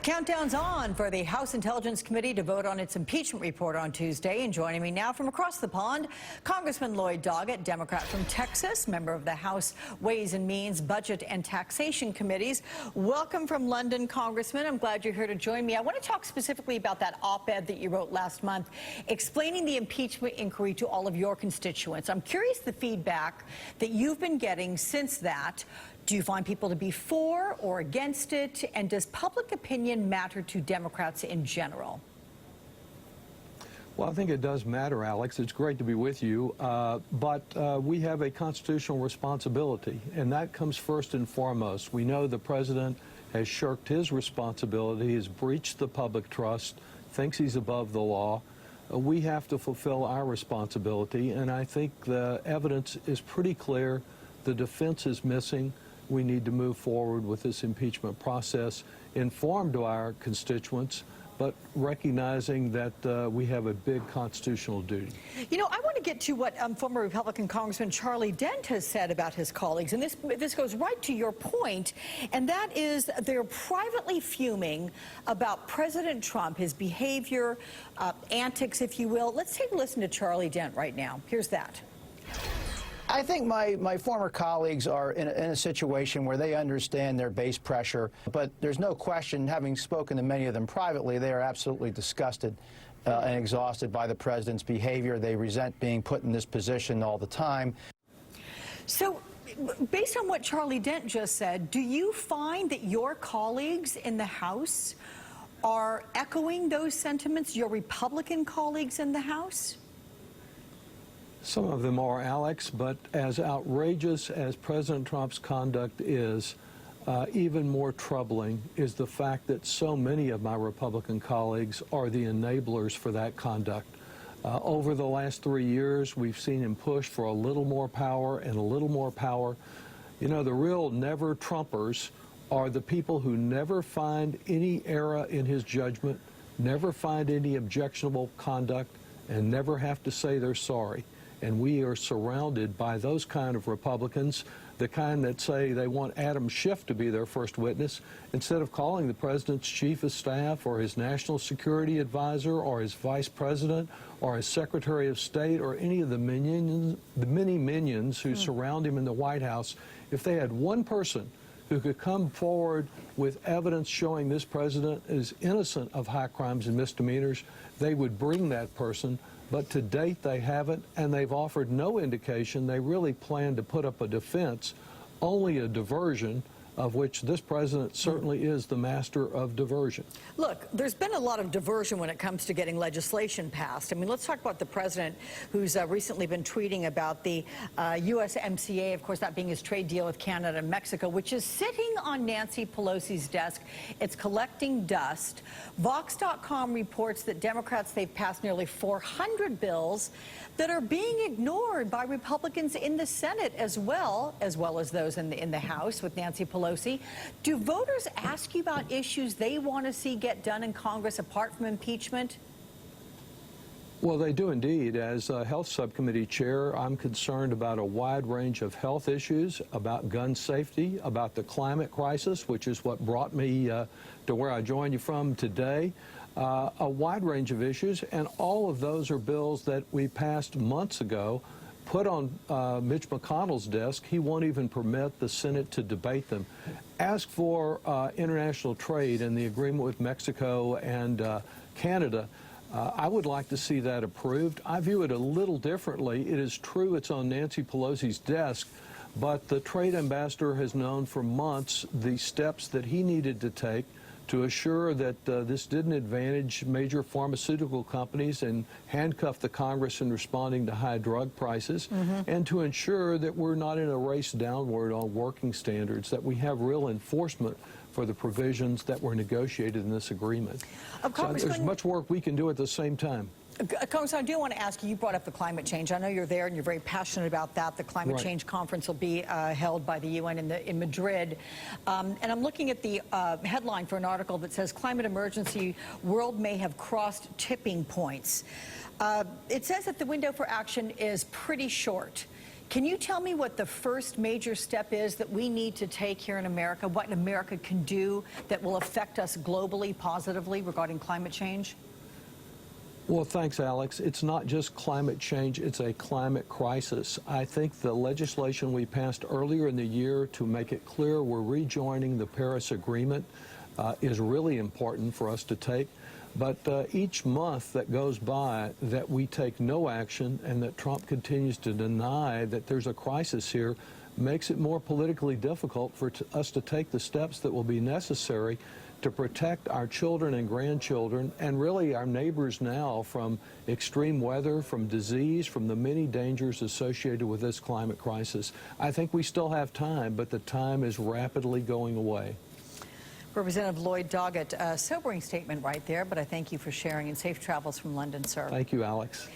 Countdown's on for the House Intelligence Committee to vote on its impeachment report on Tuesday. And joining me now from across the pond, Congressman Lloyd Doggett, Democrat from Texas, member of the House Ways and Means, Budget and Taxation Committees. Welcome from London, Congressman. I'm glad you're here to join me. I want to talk specifically about that op-ed that you wrote last month, explaining the impeachment inquiry to all of your constituents. I'm curious the feedback that you've been getting since that. Do you find people to be for or against it? And does public opinion matter to Democrats in general? Well, I think it does matter, Alex. It's great to be with you. But we have a constitutional responsibility, and that comes first and foremost. We know the president has shirked his responsibility, has breached the public trust, thinks he's above the law. We have to fulfill our responsibility, and I think the evidence is pretty clear. The defense is missing. We need to move forward with this impeachment process, informed to our constituents, but recognizing that we have a big constitutional duty. You know, I want to get to what former Republican Congressman Charlie Dent has said about his colleagues, and this goes right to your point, and that is they're privately fuming about President Trump, his behavior, antics, if you will. Let's take a listen to Charlie Dent right now. Here's that. I think my former colleagues are in a situation where they understand their base pressure, but there's no question, having spoken to many of them privately, they are absolutely disgusted and exhausted by the president's behavior. They resent being put in this position all the time. So, based on what Charlie Dent just said, do you find that your colleagues in the House are echoing those sentiments, your Republican colleagues in the House? Some of them are, Alex, but as outrageous as President Trump's conduct is, even more troubling is the fact that so many of my Republican colleagues are the enablers for that conduct. Over the last 3 years, we've seen him push for a little more power and a little more power. You know, the real never-Trumpers are the people who never find any error in his judgment, never find any objectionable conduct, and never have to say they're sorry. And we are surrounded by those kind of Republicans, the kind that say they want Adam Schiff to be their first witness, instead of calling the president's chief of staff or his national security advisor or his vice president or his secretary of state or any of the many minions who surround him in the White House. If they had one person who could come forward with evidence showing this president is innocent of high crimes and misdemeanors, they would bring that person. But to date, they haven't, and they've offered no indication they really plan to put up a defense, only a diversion, of which this president certainly is the master of diversion. Look, there's been a lot of diversion when it comes to getting legislation passed. I mean, let's talk about the president who's recently been tweeting about the USMCA, of course, that being his trade deal with Canada and Mexico, which is sitting on Nancy Pelosi's desk. It's collecting dust. Vox.com reports that Democrats, they've passed nearly 400 bills that are being ignored by Republicans in the Senate as well as those in the House with Nancy Pelosi. Do voters ask you about issues they want to see get done in Congress apart from impeachment? Well, they do indeed. As a health subcommittee chair, I'm concerned about a wide range of health issues, about gun safety, about the climate crisis, which is what brought me to where I joined you from today. A wide range of issues, and all of those are bills that we passed months ago, put on Mitch McConnell's desk. He won't even permit the Senate to debate them. Ask for international trade and the agreement with Mexico and Canada. I would like to see that approved. I view it a little differently. It is true it's on Nancy Pelosi's desk, but the trade ambassador has known for months the steps that he needed to take to assure that this didn't advantage major pharmaceutical companies and handcuff the Congress in responding to high drug prices, and to ensure that we're not in a race downward on working standards, that we have real enforcement for the provisions that were negotiated in this agreement. So there's much work we can do at the same time. Congressman, I do want to ask you, you brought up the climate change. I know you're there and you're very passionate about that. The climate change conference will be held by the UN in Madrid. And I'm looking at the headline for an article that says, climate emergency, world may have crossed tipping points. It says that the window for action is pretty short. Can you tell me what the first major step is that we need to take here in America, what America can do that will affect us globally positively regarding climate change? Well, thanks, Alex. It's not just climate change, it's a climate crisis. I think the legislation we passed earlier in the year to make it clear we're rejoining the Paris Agreement is really important for us to take. But each month that goes by that we take no action and that Trump continues to deny that there's a crisis here makes it more politically difficult for us to take the steps that will be necessary to protect our children and grandchildren and really our neighbors now from extreme weather, from disease, from the many dangers associated with this climate crisis. I think we still have time, but the time is rapidly going away. Representative Lloyd Doggett, a sobering statement right there, but I thank you for sharing, and safe travels from London, sir. Thank you, Alex.